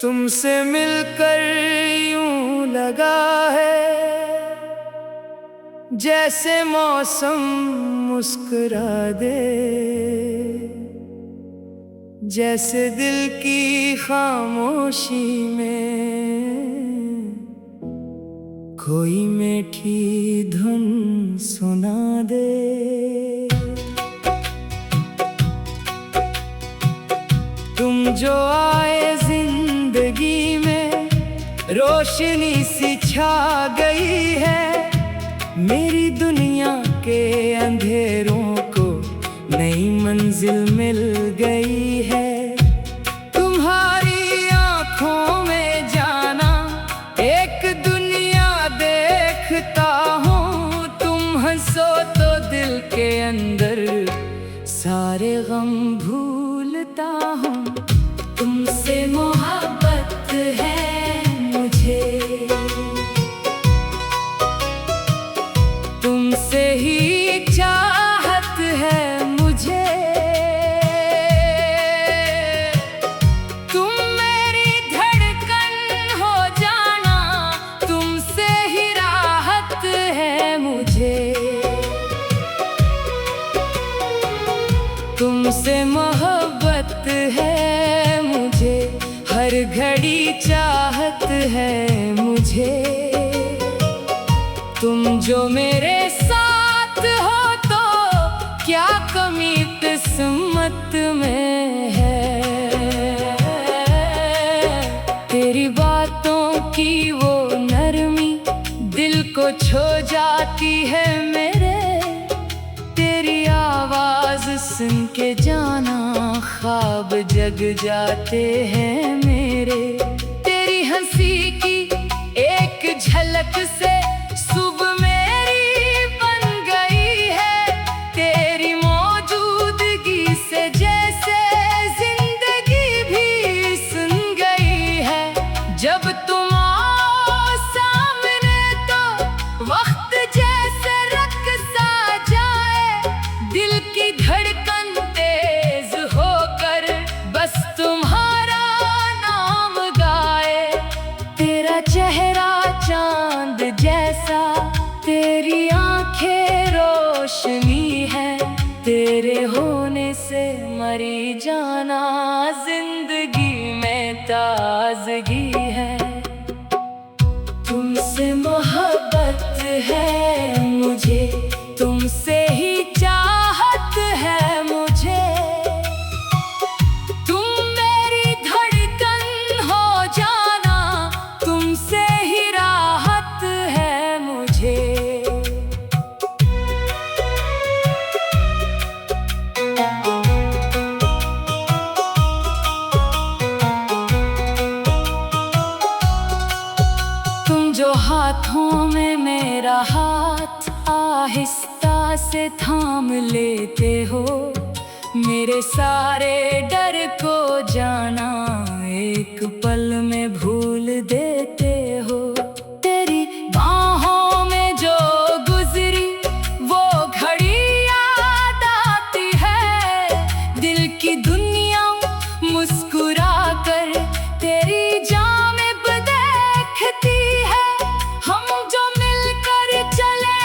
तुमसे मिलकर यूं लगा है जैसे मौसम मुस्कुरा दे, जैसे दिल की खामोशी में कोई मीठी धुन सुना दे। तुम जो आए जिंदगी में रोशनी सी छा गई है, मेरी दुनिया के अंधेरों को नई मंजिल मिल गई है। तुम्हारी आंखों में जाना एक दुनिया देखता हूँ, तुम हंसो तो दिल के अंदर सारे गम भूलता हूँ। तुमसे मोहब्बत है मुझे, तुमसे ही चाहत है मुझे। तुम मेरी धड़कन हो जाना, तुमसे ही राहत है मुझे। तुमसे मोहब्बत है मुझे, हर घड़ी चाहत है मुझे। तुम जो मेरे साथ हो तो क्या कमी किस्मत में है। तेरी बातों की वो नरमी दिल को छू जाती है मेरे। तेरी आवाज सुन के जाना ख्वाब जग जाते हैं मेरे। तेरी हंसी की एक झलक से सुबह मेरी बन गई है। तेरी मौजूदगी से जैसे जिंदगी भी सुन गई है। जब तुम आओ सामने तो वक्त जैसे रक़्सा जाए, दिल की धड़कन तेज होकर बस तुम्हारा नाम गाए। तेरा चेहरा चांद जैसा, तेरी आंखें रोशनी है। तेरे होने से मरी जाना जिंदगी में ताजगी है। तुमसे मोहब्बत है मुझे, तुमसे ही चाहत है मुझे। तुम मेरी धड़कन हो जाना, तुमसे ही राहत है मुझे। तुम जो हाथों में मेरा हाथ आहिस्ता से थाम लेते हो, मेरे सारे डर को जाना एक पल में भूल देते हो। तेरी बाहों में जो गुजरी वो घड़ी याद आती है। दिल की दुनिया मुस्कुरा कर तेरी जानिब देखती है। हम जो मिलकर चले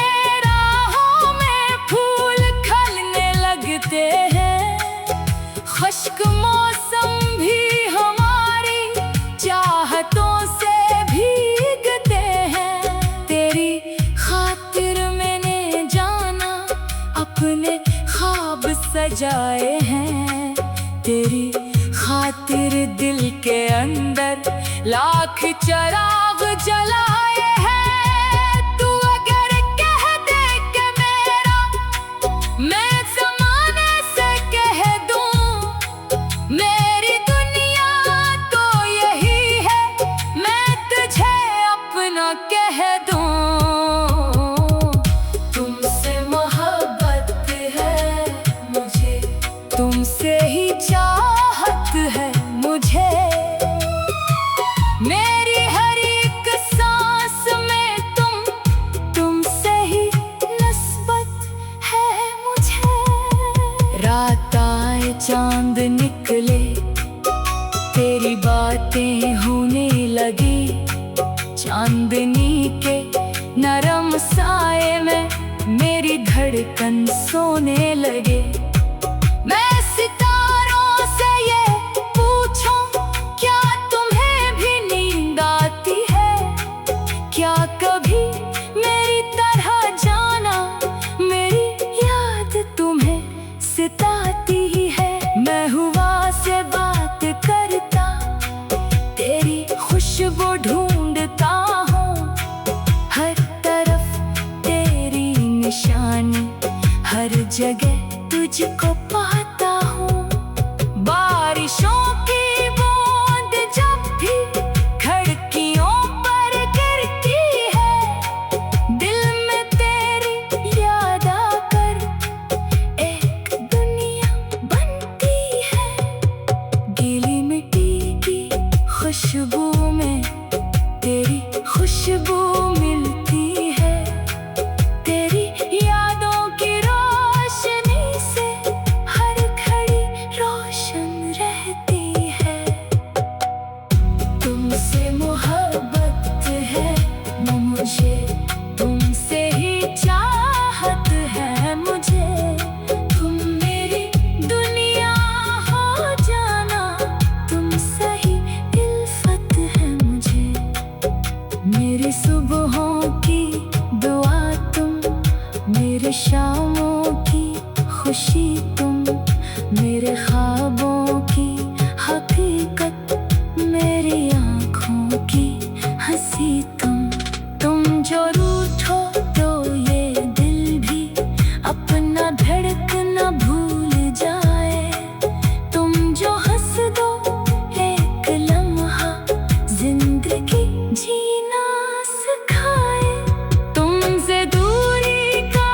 राहों में फूल खिलने लगते हैं। खुश्क मौसम भी हमारी चाहतों से भीगते हैं। तेरी खातिर मैंने जाना अपने ख्वाब सजाए हैं। तेरी खातिर दिल के अंदर लाख चिराग जलाए हैं। तू अगर कह दे कि मेरा, मैं ज़माने से कह दूं मेरी दुनिया तो यही है। मैं तुझे अपना कह दूं। तुमसे मोहब्बत है मुझे, तुमसे ही चाहत है मुझे। मेरी हर एक सांस धड़कन सोने लगे। मैं सितारों से ये पूछूं, क्या तुम्हें भी नींद आती है? क्या कभी मेरी तरह जाना, मेरी याद तुम्हें सताती ही है? मैं हवा से बात करता, तेरी खुशबू ढूंढता हूँ, हर तरफ तेरी निशानी, हर जगह तुझको पाता हूँ। बारिशों की बूंद जब भी खिड़कियों पर गिरती है, दिल में तेरी याद आकर एक दुनिया बनती है। गीली मिट्टी की खुशबू में तेरी खुशबू मिलती है, तेरी यादों की रोशनी से हर घड़ी रोशन रहती है। तुमसे मोहब्बत है मुझे, तुमसे ही चाहत है मुझे, तुम मेरी दुनिया हो जाना, तुम सही इल्फत है मुझे। मेरी सुबहों की दुआ तुम, मेरे शामों की खुशी तुम, मेरे ख्वाबों की हकीकत, मेरी आँखों की हंसी तुम जो रूठो तो ये दिल भी अपना धड़कना भूल जाए, तुम जो हंस दो एक लम्हा जिंदगी जीना सिखाए। तुमसे दूरी का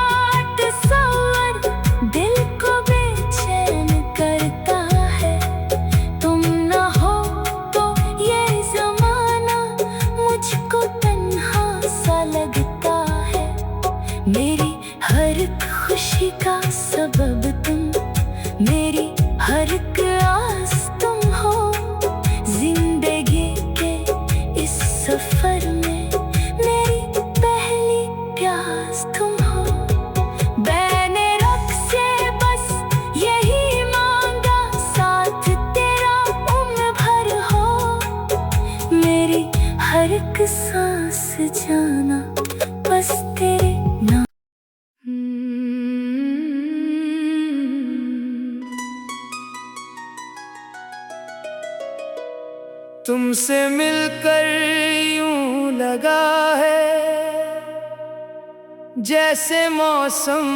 तस्वर दिल को बेचैन करता है, तुम ना हो तो ये जमाना मुझको तन्हा सा लगता है। मेरी हर एक खुशी का सबब तुम, मेरी हर एक आस तुम हो, जिंदगी के इस सफर में मेरी पहली प्यास तुम हो। मैंने रब से बस यही मांगा, साथ तेरा उम्र भर हो, मेरी हर एक सांस जाना बस तेरे नाम। तुमसे मिलकर यूं लगा है जैसे मौसम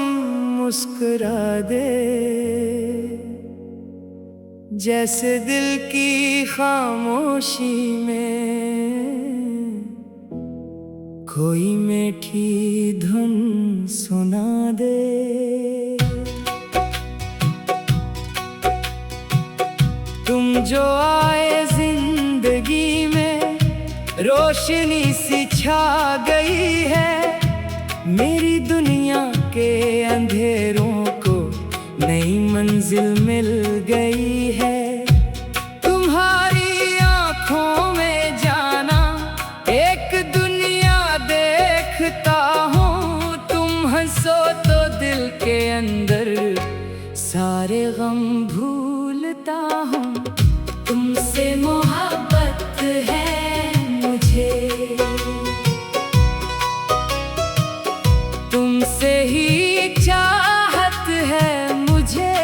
मुस्कुरा दे, जैसे दिल की खामोशी में कोई मीठी धुन सुना दे। तुम जो आए जिंदगी में, रोशनी सी छा गई है, मेरी दुनिया के अंधेरों को नई मंजिल मिल गई है। तुम्हारी आंखों में जाना एक दुनिया देखता हूँ, तुम हंसो तो दिल के अंदर सारे गम भूलता हूँ। तुमसे मोहब्बत है मुझे, तुमसे ही चाहत है मुझे,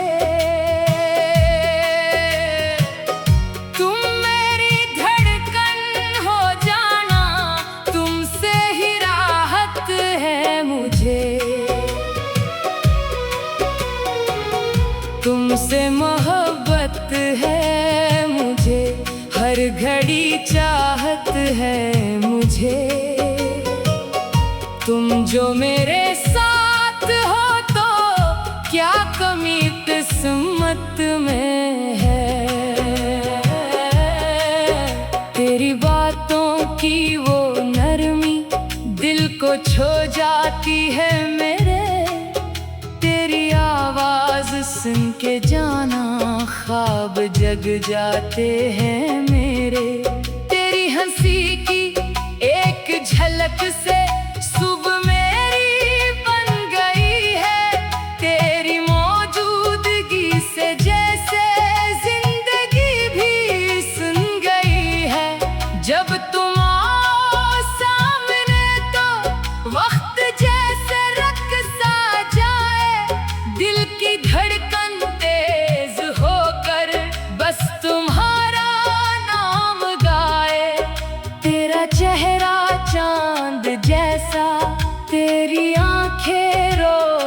तुम मेरी धड़कन हो जाना, तुमसे ही राहत है मुझे। तुमसे मोहब्बत है मुझे, हर घड़ी चाहत है मुझे, तुम जो मेरे साथ हो तो क्या कमी किस्मत में है। तेरी बातों की वो नरमी दिल को छू जाती है मेरे, तेरी आवाज सुन के जाना ख्वाब जग जाते हैं मेरे। तेरी हंसी की एक झलक से सुबह मेरी बन गई है,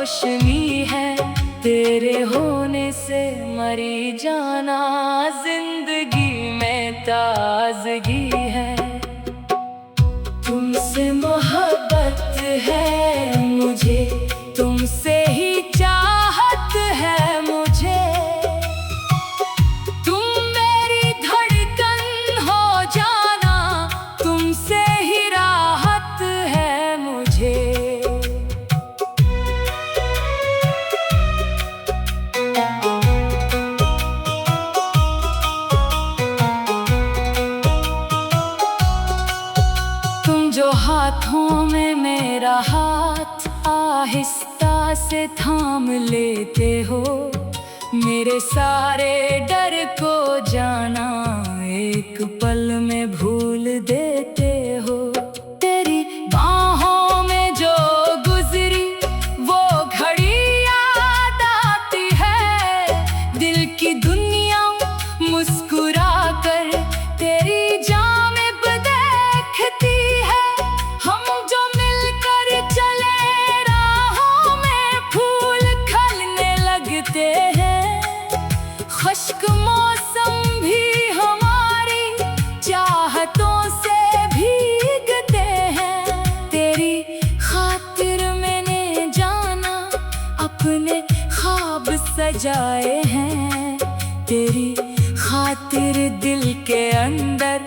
रोशनी है, तेरे होने से मरी जाना जिंदगी में ताजगी है। तुमसे मोहब्बत है मुझे, तुमसे ही चाहत है मुझे। तुम मेरी धड़कन हो जाना, तुमसे ही राहत है मुझे। तुम जो हाथों में मेरा हाथ आहिस्ता से थाम लेते हो, मेरे सारे डर को जाना एक पल में भूल देते हो। तेरी बाहों में जो गुजरी वो घड़ी याद आती है। दिल की दुनिया मुस्कुरा कर तेरी जानिब देखती है। हम जो मिलकर चले राहों में फूल खिलने लगते हैं। खुश्क मौसम भी हमारी चाहतों से भीगते हैं। तेरी खातिर मैंने जाना अपने ख्वाब सजाए हैं। तेरी खातिर दिल के अंदर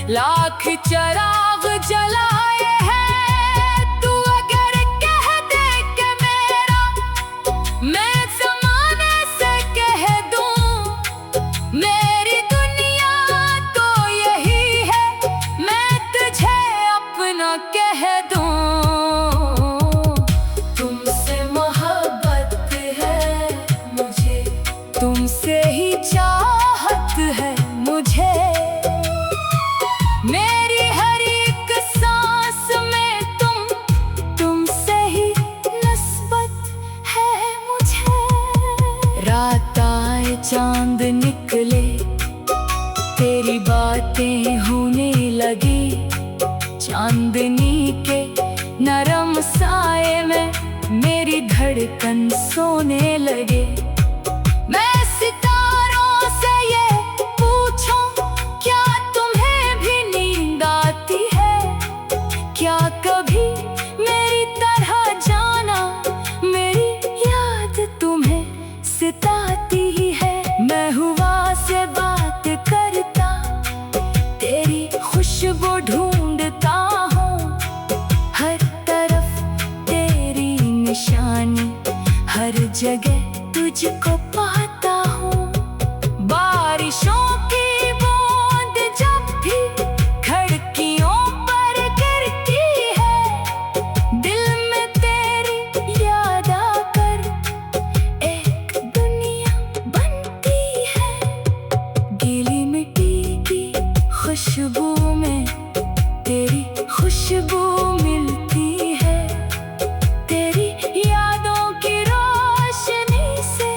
लाख चिराग जलाए हैं। तू अगर कह दे कि मेरा, मैं ज़माने से कह दूं, मेरी दुनिया तो यही है, मैं तुझे अपना कह दूं। तुमसे मोहब्बत है मुझे, तुमसे ही चाहत है मुझे। मेरी हर एक सांस में तुमसे ही नस्बत है मुझे। रात आए चांद निकले, तेरी बातें होने लगी। चांदनी के नरम साए में मेरी धड़कन सोने लगे। मैं सितारों से ये पूछूं, क्या तुम्हें भी नींद आती है? क्या कभी मेरी तरह जाना मेरी याद तुम्हें सताती है? मैं हुआ से बात करता, तेरी खुशबू ढूंढता हूँ। हर तरफ तेरी निशानी, हर जगह तुझको पाता हूँ। बारिशों की बूंद जब भी खिड़कियों पर गिरती है, दिल में तेरी याद आकर एक दुनिया बनती है। गीली मिट्टी की खुशबू में तेरी खुशबू मिलती है। तेरी यादों की रोशनी से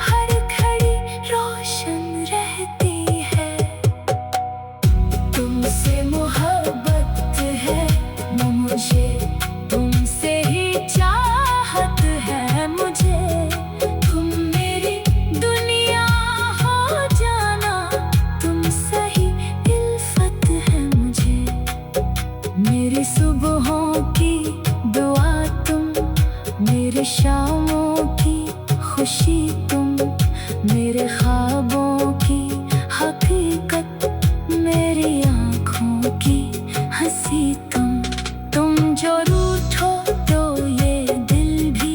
हर घड़ी रोशन रहती है। तुमसे मोहब्बत है मुझे, तुमसे ही चाहत है मुझे। तुम मेरी दुनिया हो जाना, तुमसे ही इल्फत है मुझे। मेरी सुबहों की दुआ तुम, मेरे शामों की खुशी तुम, मेरे ख्वाबों की हकीकत, मेरी आँखों की हंसी तुम। तुम जो रूठो तो ये दिल भी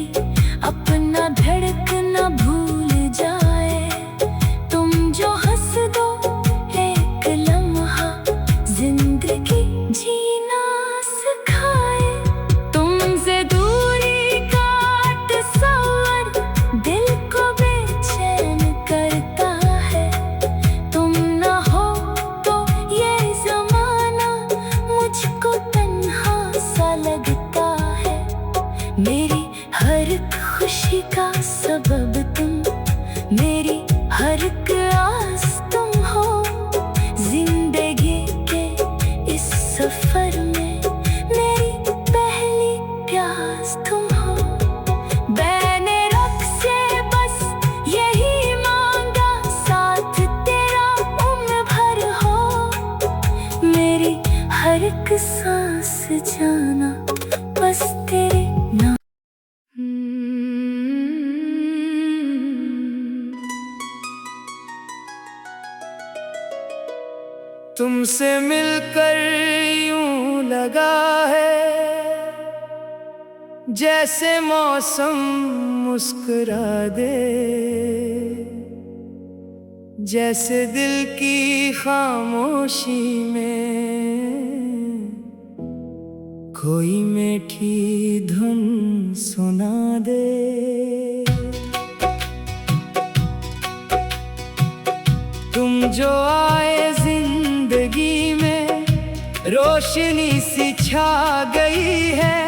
अपना धड़कना भूल जाए। तुम जो हंस दो एक लम्हा जिंदगी जीना सिखाए। तुमसे दूरी का तस्वर दिल को बेचैन करता है। तुमसे मिलकर यूं लगा है जैसे मौसम मुस्कुरा दे, जैसे दिल की खामोशी में कोई मीठी धुन सुना दे। तुम जो आए जिंदगी में रोशनी सी छा गई है,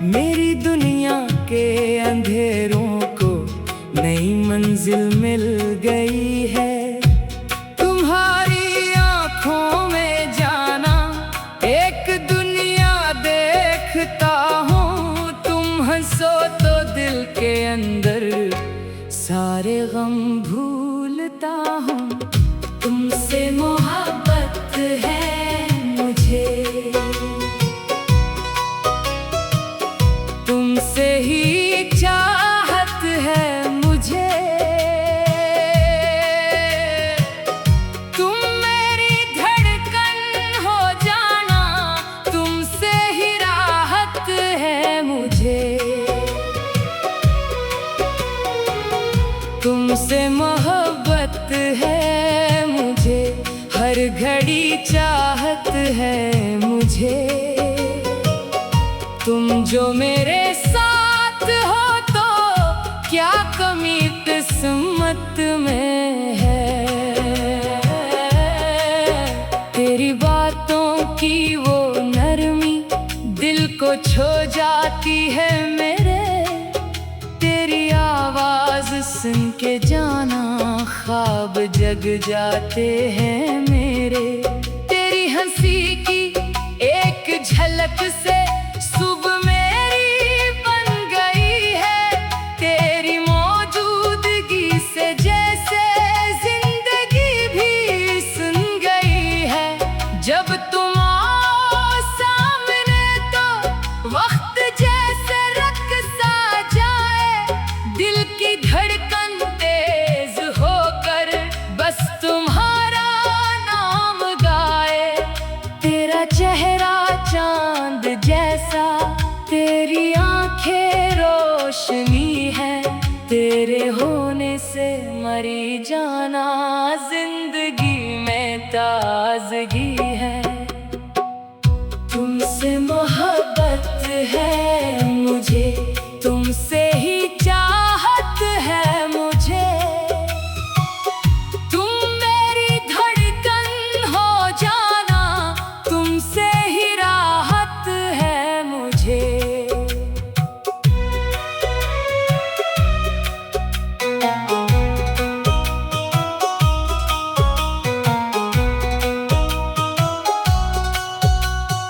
मेरी दुनिया के अंधेरों को नई मंजिल मिल गई है। तुम्हारी आंखों में जाना एक दुनिया देखता हूँ, तुम हंसो तो दिल के अंदर सारे गम भूलता हूँ। तुमसे मोहब्बत है मुझे, तुमसे ही चाहत है मुझे। तुम मेरी धड़कन हो जाना, तुमसे ही राहत है मुझे। तुमसे मोहब्बत है मुझे, हर घड़ी चाहत है मुझे। तुम जो मेरे साथ हो तो क्या कमी किस्मत में है। तेरी बातों की वो नरमी दिल को छू जाती है मेरे, तेरी आवाज सुन के जाना ख्वाब जग जाते हैं मेरे। तेरी हंसी की एक झलक से सुबह मेरी बन गई है, तेरी मौजूदगी से जैसे जिंदगी भी सुन गई है। जब तुम आओ सामने तो वक्त जैसे रक़्सा जाए, दिल की धड़कन तेज होकर बस तुम्हारा नाम गाए। तेरा चेहरा चांद जैसा, तेरी आंखें रोशनी है, तेरे होने से मरी जाना जिंदगी में ताजगी है। तुमसे मोहब्बत है मुझे, तुमसे ही चाहत है मुझे। तुम मेरी धड़कन हो जाना, तुमसे ही राहत है मुझे।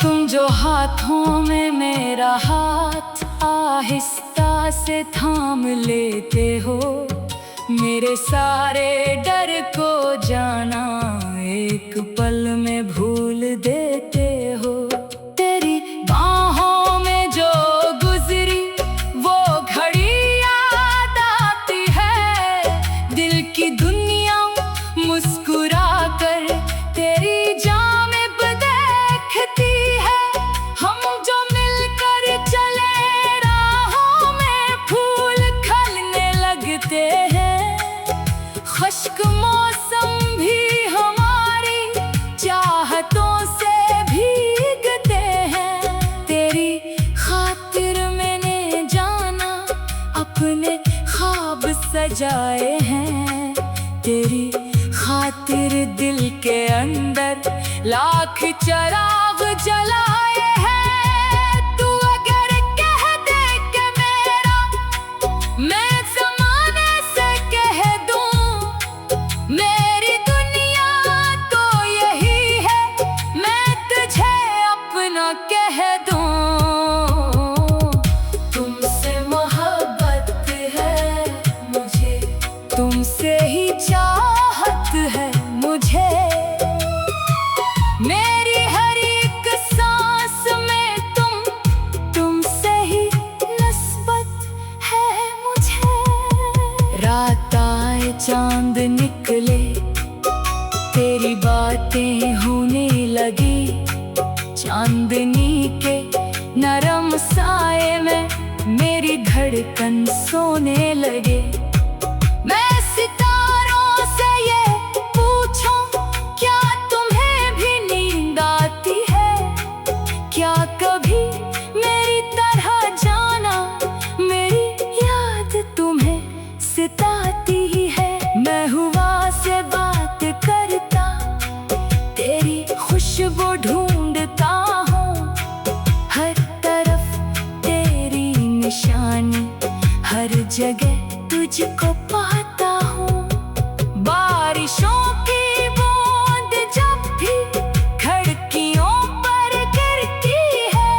तुम जो हाथों में मेरा हाथ आहिस्ता से थाम लेते हो, मेरे सारे डर को जाना एक पल में भूल देते हो। तेरी बाहों में जो गुजरी वो घड़ी याद आती है, दिल की दुनिया मुस्कुरा कर तेरी जानिब देखती है। हम जो मिलकर चले राहों में फूल खिलने लगते हैं, खुश्क मौसम भी हमारी चाहतों से भीगते हैं। तेरी खातिर मैंने जाना अपने ख्वाब सजाए हैं, तेरी खातिर दिल के अंदर लाख चिराग जलाए हैं। तू अगर कह दे कि मेरा, मैं ज़माने से कह दूं, मेरी दुनिया तो यही है, मैं तुझे अपना कह दूं। तुमसे मोहब्बत है मुझे, तुमसे ही चाहत है मुझे। मेरी हर एक सांस में तुमसे ही नस्बत है मुझे। रात आए चांद निकले, तेरी बातें हो धड़कन सोने लगे। मैं सितारों से ये पूछूं, क्या तुम्हें भी नींद आती है? क्या कभी मेरी तरह जाना, मेरी याद तुम्हें सताती है? मैं हवा से बात करता, तेरी खुशबू ढूंढता हूँ, हर तरफ तेरी निशानी, हर जगह तुझको पाता हूँ। बारिशों की बूंद जब भी खिड़कियों पर गिरती है,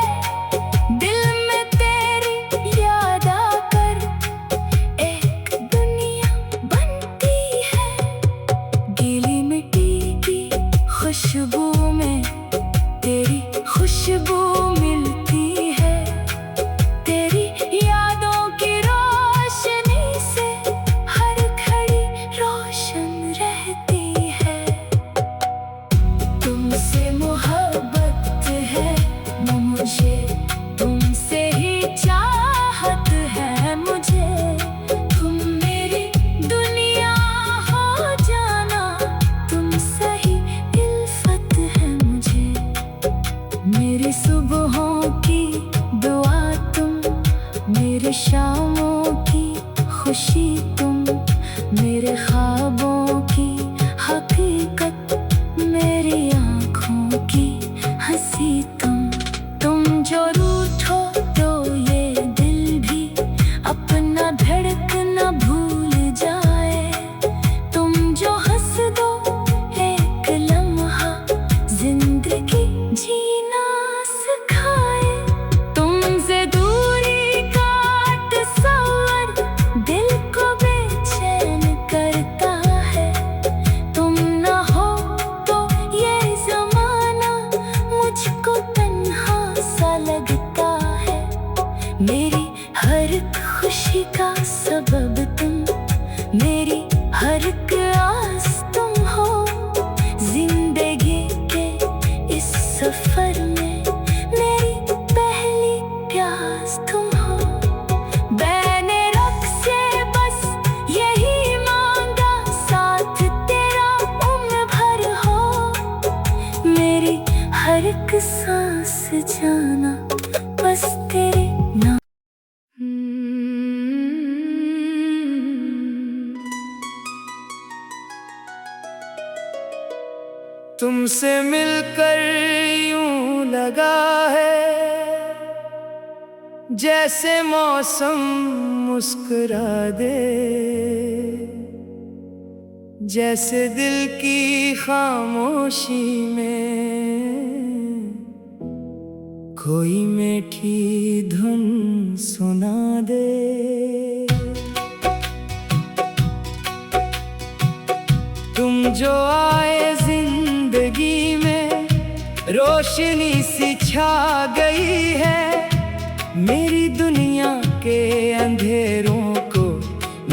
दिल में तेरी याद आकर एक दुनिया बनती है। गीली मिट्टी की खुशबू में तेरी खुशबू मिलती है, तेरी यादों की रोशनी से हर घड़ी रोशन रहती है। तुमसे मोहब्बत है मुझे, तुमसे ही चाहत है मुझे, तुम मेरी दुनिया हो जाना, तुम सही इल्फत है मुझे। मेरी सुबहों की दुआ तुम, मेरे शामों की खुशी तुम, मेरे ख्वाबों की हकीकत, मेरी आँखों की हंसी तुम जो रूठो तो ये दिल भी अपना धड़कना भूल जाए, तुम जो हंस दो एक लम्हा जिंदगी जीना सिखाए। तुमसे दूरी का तस्वर दिल को बेचैन करता है, तुम ना हो तो ये जमाना मुझको तन्हा सा लगता है। मेरी हर खुशी का सबब तुम, मेरी हर आस तुम हो, जिंदगी के इस सफर में मेरी पहली प्यास तुम हो। मैंने रब से बस यही मांगा, साथ तेरा उम्र भर हो, मेरी हर एक सांस जाना बस तेरे नाम। तुमसे मिलकर यूं लगा है जैसे मौसम मुस्कुरा दे, जैसे दिल की खामोशी में कोई मीठी धुन सुना दे। तुम जो आए जिंदगी में, रोशनी सी छा गई है, मेरी दुनिया के अंधेरों को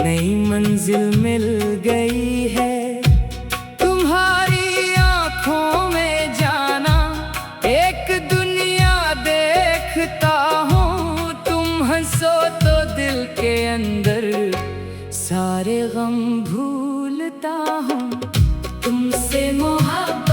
नई मंजिल मिल गई है। तुम्हारी आंखों में जाना एक दुनिया देखता हूँ, तुम हंसो तो दिल के अंदर सारे गम भूलता हूँ। तुमसे मोहब्बत